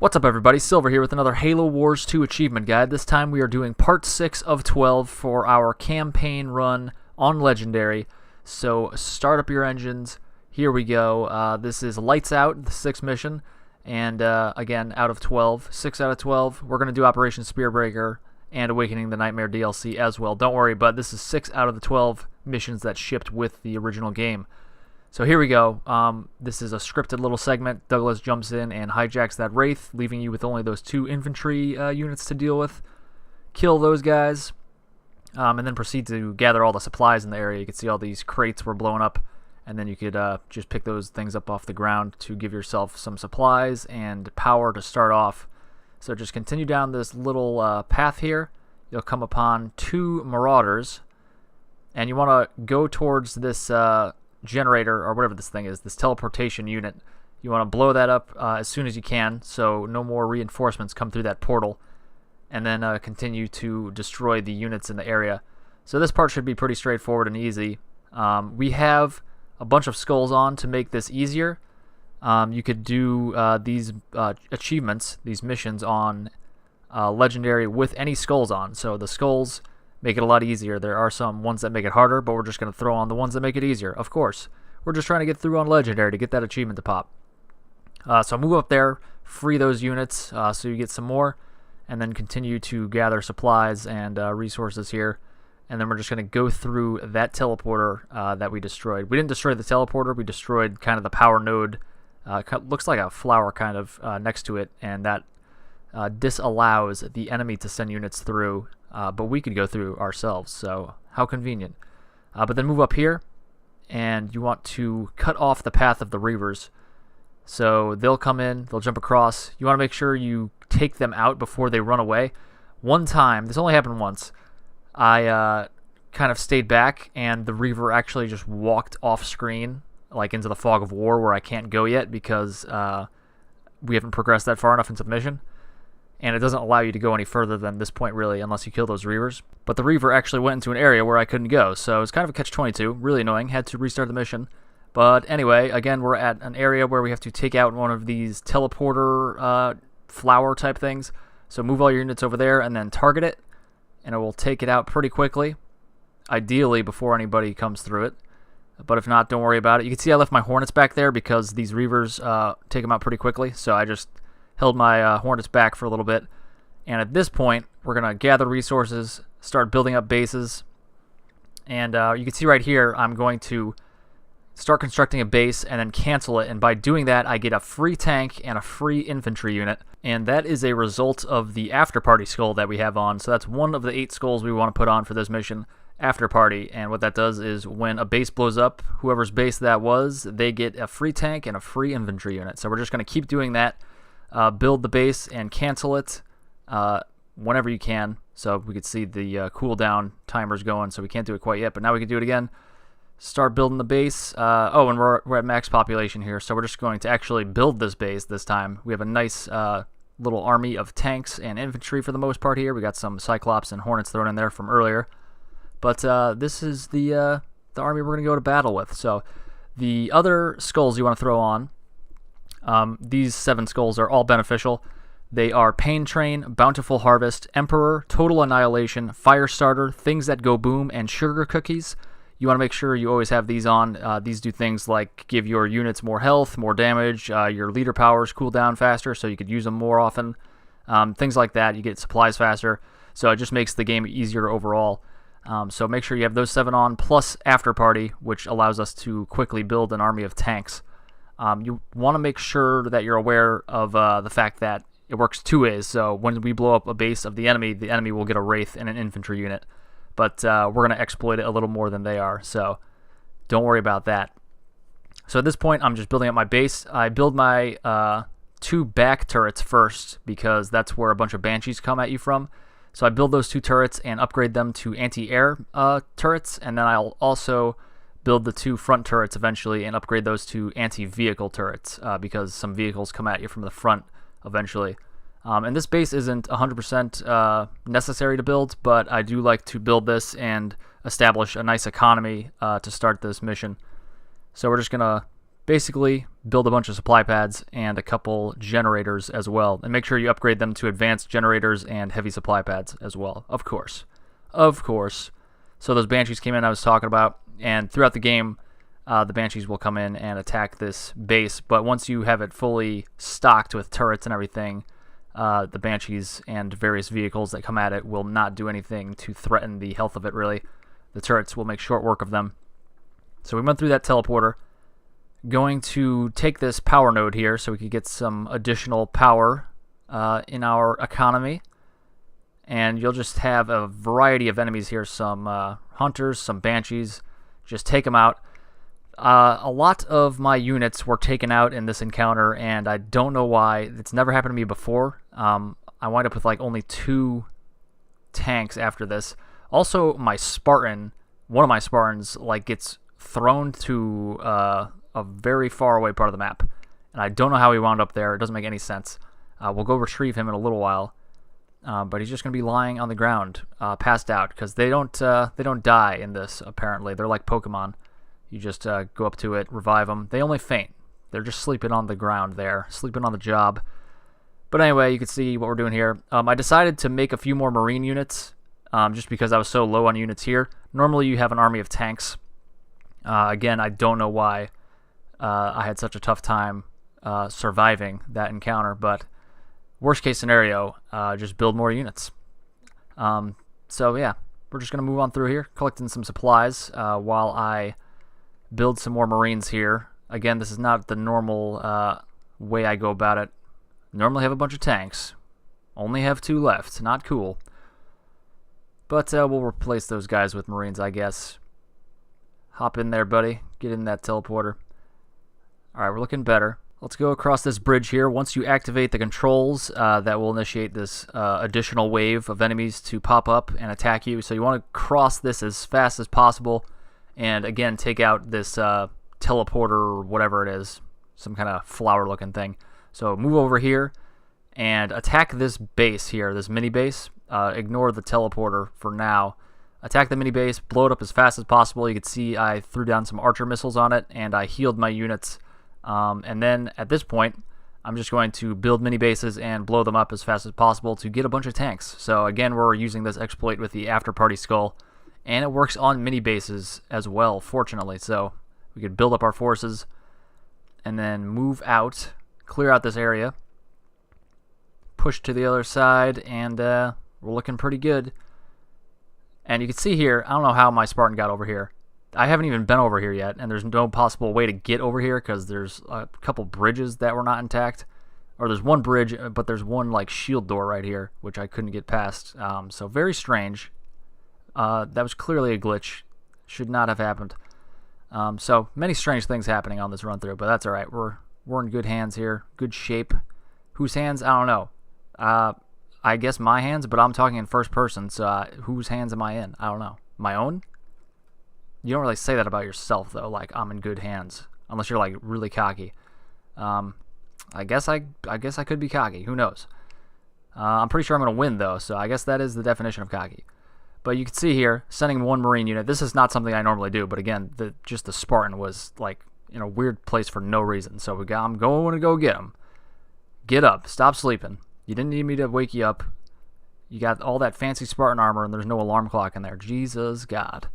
What's up, everybody? Silver here with another Halo Wars 2 achievement guide. This time we are doing part 6 of 12 for our campaign run on Legendary. So start up your engines. Here we go. This is Lights Out, the 6th mission. And again, out of 12. 6 out of 12. We're going to do Operation Spearbreaker and Awakening the Nightmare DLC as well. Don't worry, but this is 6 out of the 12 missions that shipped with the original game. So here we go. This is a scripted little segment. Douglas jumps in and hijacks that Wraith, leaving you with only those 2 infantry units to deal with. Kill those guys, and then proceed to gather all the supplies in the area. You can see all these crates were blown up, and then you could just pick those things up off the ground to give yourself some supplies and power to start off. So just continue down this little path here. You'll come upon 2 Marauders, and you want to go towards this generator, or whatever this thing is, this teleportation unit. You want to blow that up as soon as you can, so no more reinforcements come through that portal, and then continue to destroy the units in the area. So this part should be pretty straightforward and easy. We have a bunch of skulls on to make this easier. You could do these achievements, these missions on Legendary with any skulls on, so the skulls make it a lot easier. There are some ones that make it harder, but we're just going to throw on the ones that make it easier. Of course, we're just trying to get through on Legendary to get that achievement to pop. So move up there, free those units so you get some more, and then continue to gather supplies and resources here. And then we're just going to go through that teleporter that we destroyed. We didn't destroy the teleporter, we destroyed kind of the power node. Looks like a flower kind of next to it, and that disallows the enemy to send units through. But we could go through ourselves, so how convenient. But then move up here, and you want to cut off the path of the Reavers. So they'll come in, they'll jump across. You want to make sure you take them out before they run away. One time, this only happened once, I kind of stayed back, and the Reaver actually just walked off screen, like into the fog of war where I can't go yet because we haven't progressed that far enough into the mission. And it doesn't allow you to go any further than this point, really, unless you kill those Reavers. But the Reaver actually went into an area where I couldn't go, so it's kind of a catch-22. Really annoying. Had to restart the mission. But anyway, again, we're at an area where we have to take out one of these teleporter flower-type things. So move all your units over there and then target it, and it will take it out pretty quickly, ideally before anybody comes through it. But if not, don't worry about it. You can see I left my Hornets back there because these Reavers take them out pretty quickly, so I just held my Hornets back for a little bit. And at this point, we're going to gather resources, start building up bases. And you can see right here, I'm going to start constructing a base and then cancel it. And by doing that, I get a free tank and a free infantry unit. And that is a result of the After Party skull that we have on. So that's one of the 8 skulls we want to put on for this mission, After Party. And what that does is when a base blows up, whoever's base that was, they get a free tank and a free infantry unit. So we're just going to keep doing that. Build the base and cancel it whenever you can. So we could see the cooldown timers going, so we can't do it quite yet, but now we can do it again. Start building the base. Oh, and we're at max population here, so we're just going to actually build this base this time. We have a nice little army of tanks and infantry for the most part here. We got some Cyclops and Hornets thrown in there from earlier. But this is the army we're going to go to battle with. So the other skulls you want to throw on, these 7 skulls are all beneficial. They are Pain Train, Bountiful Harvest, Emperor, Total Annihilation, Firestarter, Things That Go Boom, and Sugar Cookies. You want to make sure you always have these on. These do things like give your units more health, more damage, your leader powers cool down faster, so you could use them more often. Things like that. You get supplies faster, so it just makes the game easier overall. So make sure you have those 7 on, plus After Party, which allows us to quickly build an army of tanks. You want to make sure that you're aware of the fact that it works 2 ways. So when we blow up a base of the enemy will get a Wraith and an infantry unit. But we're going to exploit it a little more than they are, so don't worry about that. So at this point, I'm just building up my base. I build my 2 back turrets first because that's where a bunch of Banshees come at you from. So I build those 2 turrets and upgrade them to anti-air turrets, and then I'll also build the 2 front turrets eventually and upgrade those to anti-vehicle turrets because some vehicles come at you from the front eventually. And this base isn't 100% necessary to build, but I do like to build this and establish a nice economy to start this mission. So we're just going to basically build a bunch of supply pads and a couple generators as well, and make sure you upgrade them to advanced generators and heavy supply pads as well, of course. So those Banshees came in I was talking about, and throughout the game the Banshees will come in and attack this base, but once you have it fully stocked with turrets and everything, the Banshees and various vehicles that come at it will not do anything to threaten the health of it, really. The turrets will make short work of them. So we went through that teleporter. Going to take this power node here so we could get some additional power in our economy. And you'll just have a variety of enemies here. Some hunters, some Banshees. Just take them out. A lot of my units were taken out in this encounter, and I don't know why. It's never happened to me before. I wind up with like only 2 tanks after this. Also, my Spartan, one of my Spartans, like gets thrown to a very far away part of the map, and I don't know how he wound up there. It doesn't make any sense. We'll go retrieve him in a little while, but he's just gonna be lying on the ground, passed out, because they don't die in this. Apparently, they're like Pokemon. You just go up to it, revive them. They only faint. They're just sleeping on the ground there, sleeping on the job. But anyway, you can see what we're doing here. I decided to make a few more Marine units, just because I was so low on units here. Normally, you have an army of tanks. Again, I don't know why I had such a tough time surviving that encounter, but worst case scenario, just build more units. So yeah, we're just going to move on through here, collecting some supplies while I build some more Marines here. Again, this is not the normal way I go about it. Normally have a bunch of tanks. Only have 2 left. Not cool. But we'll replace those guys with Marines, I guess. Hop in there, buddy. Get in that teleporter. Alright, we're looking better. Let's go across this bridge here. Once you activate the controls, that will initiate this additional wave of enemies to pop up and attack you. So you want to cross this as fast as possible. And again, take out this teleporter or whatever it is. Some kind of flower-looking thing. So move over here and attack this base here, this mini base. Ignore the teleporter for now. Attack the mini base, blow it up as fast as possible. You can see I threw down some archer missiles on it, and I healed my units. And then at this point, I'm just going to build mini bases and blow them up as fast as possible to get a bunch of tanks. So again, we're using this exploit with the after-party skull, and it works on mini bases as well, fortunately. So we could build up our forces and then move out, clear out this area, push to the other side, and we're looking pretty good. And you can see here, I don't know how my Spartan got over here. I haven't even been over here yet, and there's no possible way to get over here because there's a couple bridges that were not intact. Or there's one bridge, but there's one like shield door right here, which I couldn't get past. So very strange. That was clearly a glitch. Should not have happened. So many strange things happening on this run through, but that's all right. We're in good hands here, good shape. Whose hands? I don't know. I guess my hands, but I'm talking in first person. So whose hands am I in? I don't know. My own? You don't really say that about yourself though. Like I'm in good hands, unless you're like really cocky. I guess I could be cocky. Who knows? I'm pretty sure I'm gonna win though. So I guess that is the definition of cocky. But you can see here, sending 1 Marine unit. This is not something I normally do, but again, just the Spartan was like in a weird place for no reason. So I'm going to go get him. Get up. Stop sleeping. You didn't need me to wake you up. You got all that fancy Spartan armor, and there's no alarm clock in there. Jesus God.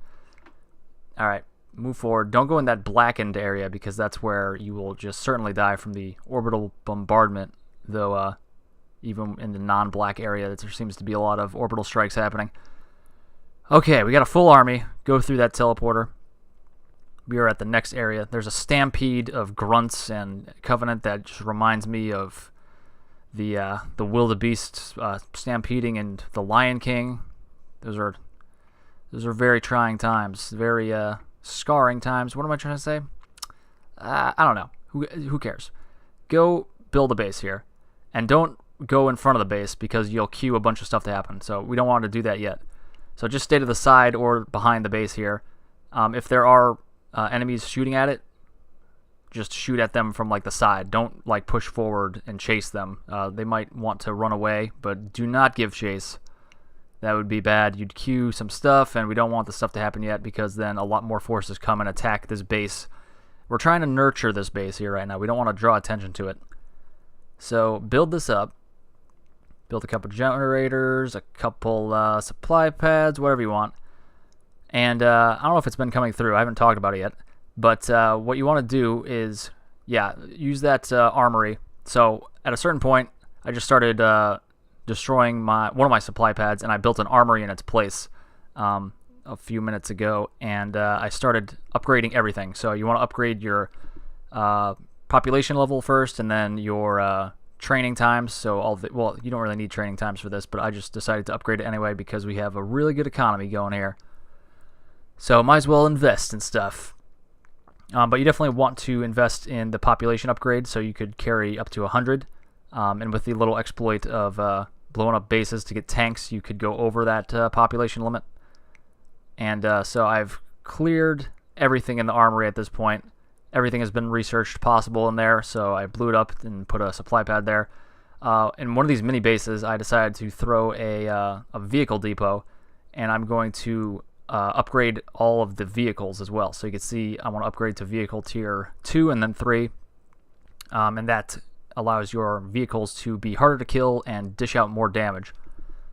All right, move forward. Don't go in that blackened area because that's where you will just certainly die from the orbital bombardment, though even in the non-black area, there seems to be a lot of orbital strikes happening. Okay, we got a full army. Go through that teleporter. We are at the next area. There's a stampede of grunts and Covenant that just reminds me of the wildebeest stampeding and the Lion King. Those are very trying times, very scarring times. What am I trying to say? I don't know. Who cares? Go build a base here, and don't go in front of the base because you'll cue a bunch of stuff to happen. So we don't want to do that yet. So just stay to the side or behind the base here. If there are enemies shooting at it, just shoot at them from like the side. Don't like push forward and chase them. They might want to run away, but do not give chase. That would be bad. You'd queue some stuff, and we don't want the stuff to happen yet because then a lot more forces come and attack this base we're trying to nurture this base here right now. We don't want to draw attention to it. So build this up. Build a couple generators, a couple supply pads, whatever you want. And I don't know if it's been coming through. I haven't talked about it yet. But what you want to do is, yeah, use that armory. So at a certain point, I just started destroying one of my supply pads, and I built an armory in its place a few minutes ago. And I started upgrading everything. So you want to upgrade your population level first, and then your training times. So well, you don't really need training times for this, but I just decided to upgrade it anyway because we have a really good economy going here. So might as well invest in stuff. But you definitely want to invest in the population upgrade, so you could carry up to 100. And with the little exploit of blowing up bases to get tanks, you could go over that population limit. And so I've cleared everything in the armory at this point. Everything has been researched possible in there, so I blew it up and put a supply pad there. In one of these mini bases, I decided to throw a vehicle depot, and I'm going to upgrade all of the vehicles as well. So you can see I want to upgrade to vehicle tier 2 and then 3, and that allows your vehicles to be harder to kill and dish out more damage.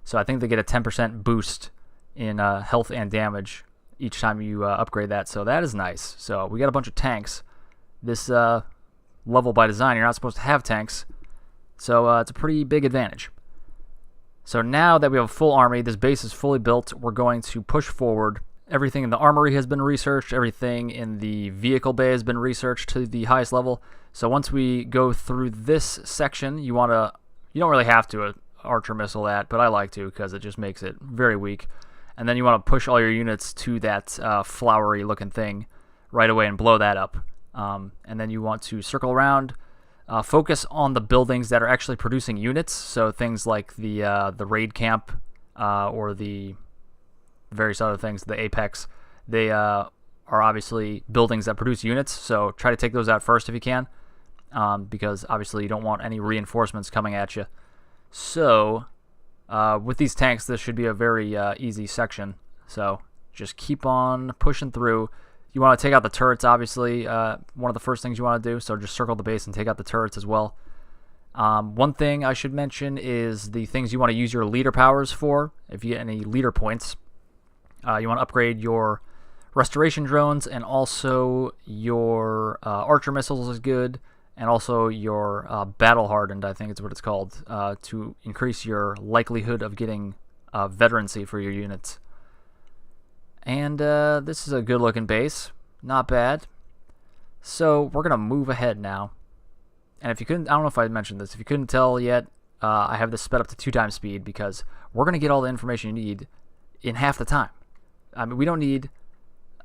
So I think they get a 10% boost in health and damage each time you upgrade that, so that is nice. So we got a bunch of tanks. This level by design, you're not supposed to have tanks, so it's a pretty big advantage. So now that we have a full army, this base is fully built, we're going to push forward. Everything in the armory has been researched, everything in the vehicle bay has been researched to the highest level. So once we go through this section, you don't really have to archer missile that, but I like to because it just makes it very weak. And then you want to push all your units to that flowery looking thing right away and blow that up. And then you want to circle around, focus on the buildings that are actually producing units. So things like the raid camp or the various other things, the apex, they are obviously buildings that produce units. So try to take those out first if you can, because obviously you don't want any reinforcements coming at you. So with these tanks, this should be a very easy section. So just keep on pushing through. You want to take out the turrets, obviously, one of the first things you want to do. So just circle the base and take out the turrets as well. One thing I should mention is the things you want to use your leader powers for. If you get any leader points, you want to upgrade your restoration drones, and also your archer missiles is good, and also your battle hardened, I think is what it's called, to increase your likelihood of getting veterancy for your units. And this is a good looking base, not bad. So we're gonna move ahead now. And if you couldn't, I don't know if I mentioned this, if you couldn't tell yet, I have this sped up to 2x speed because we're gonna get all the information you need in half the time. I mean, we don't need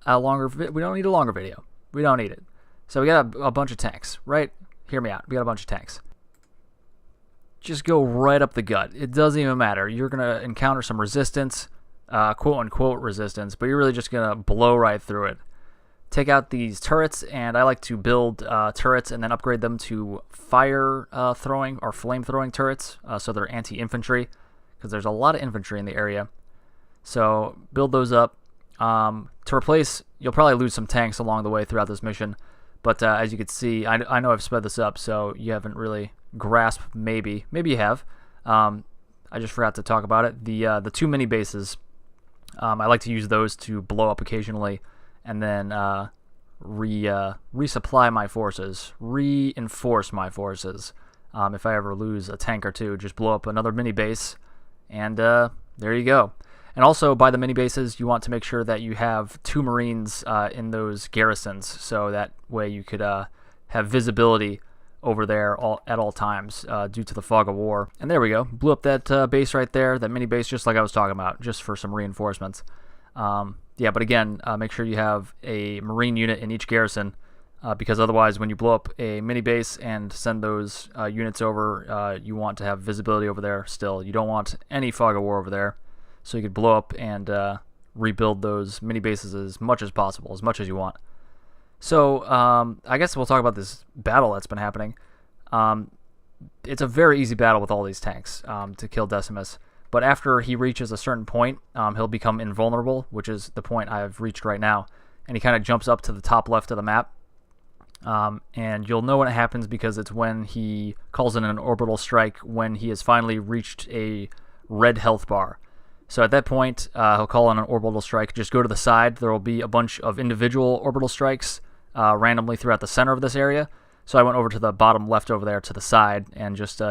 a longer video. We don't need it. So we got a bunch of tanks, right? Hear me out. We got a bunch of tanks. Just go right up the gut. It doesn't even matter. You're gonna encounter some resistance. Quote-unquote resistance, but you're really just going to blow right through it. Take out these turrets, and I like to build turrets and then upgrade them to fire-throwing or flame-throwing turrets, so they're anti-infantry, because there's a lot of infantry in the area. So build those up. To replace, you'll probably lose some tanks along the way throughout this mission, but as you can see, I know I've sped this up, so you haven't really grasped, maybe you have. I just forgot to talk about it. The 2 mini bases, I like to use those to blow up occasionally, and then resupply my forces, reinforce my forces. If I ever lose a tank or two, just blow up another mini base, and there you go. And also, by the mini bases, you want to make sure that you have 2 Marines in those garrisons, so that way you could have visibility over there at all times due to the fog of war. And there we go. Blew up that base right there, that mini base, just like I was talking about, just for some reinforcements. Yeah, but again, make sure you have a Marine unit in each garrison, because otherwise when you blow up a mini base and send those units over, you want to have visibility over there still. You don't want any fog of war over there. So you could blow up and rebuild those mini bases as much as possible, as much as you want. So, I guess we'll talk about this battle that's been happening. It's a very easy battle with all these tanks to kill Decimus. But after he reaches a certain point, he'll become invulnerable, which is the point I've reached right now. And he kind of jumps up to the top left of the map. And you'll know when it happens because it's when he calls in an orbital strike when he has finally reached a red health bar. So at that point, he'll call in an orbital strike. Just go to the side. There will be a bunch of individual orbital strikes randomly throughout the center of this area. So I went over to the bottom left over there to the side and just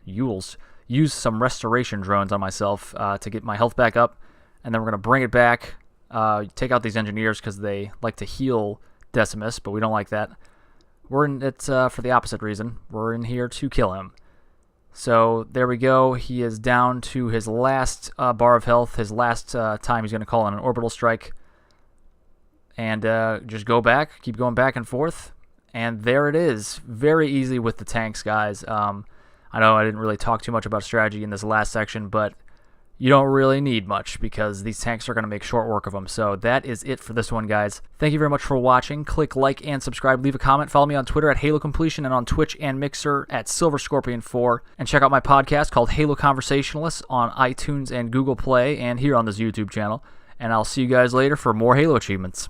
use some restoration drones on myself to get my health back up. And then we're going to bring it back, take out these engineers because they like to heal Decimus, but we don't like that. We're in it for the opposite reason. We're in here to kill him. So there we go. He is down to his last bar of health, his last time he's going to call in an orbital strike. And just go back, keep going back and forth. And there it is. Very easy with the tanks, guys. I know I didn't really talk too much about strategy in this last section, but you don't really need much because these tanks are going to make short work of them. So that is it for this one, guys. Thank you very much for watching. Click like and subscribe. Leave a comment. Follow me on Twitter at HaloCompletion and on Twitch and Mixer at SilverScorpion4. And check out my podcast called HaloConversationalist on iTunes and Google Play and here on this YouTube channel. And I'll see you guys later for more Halo achievements.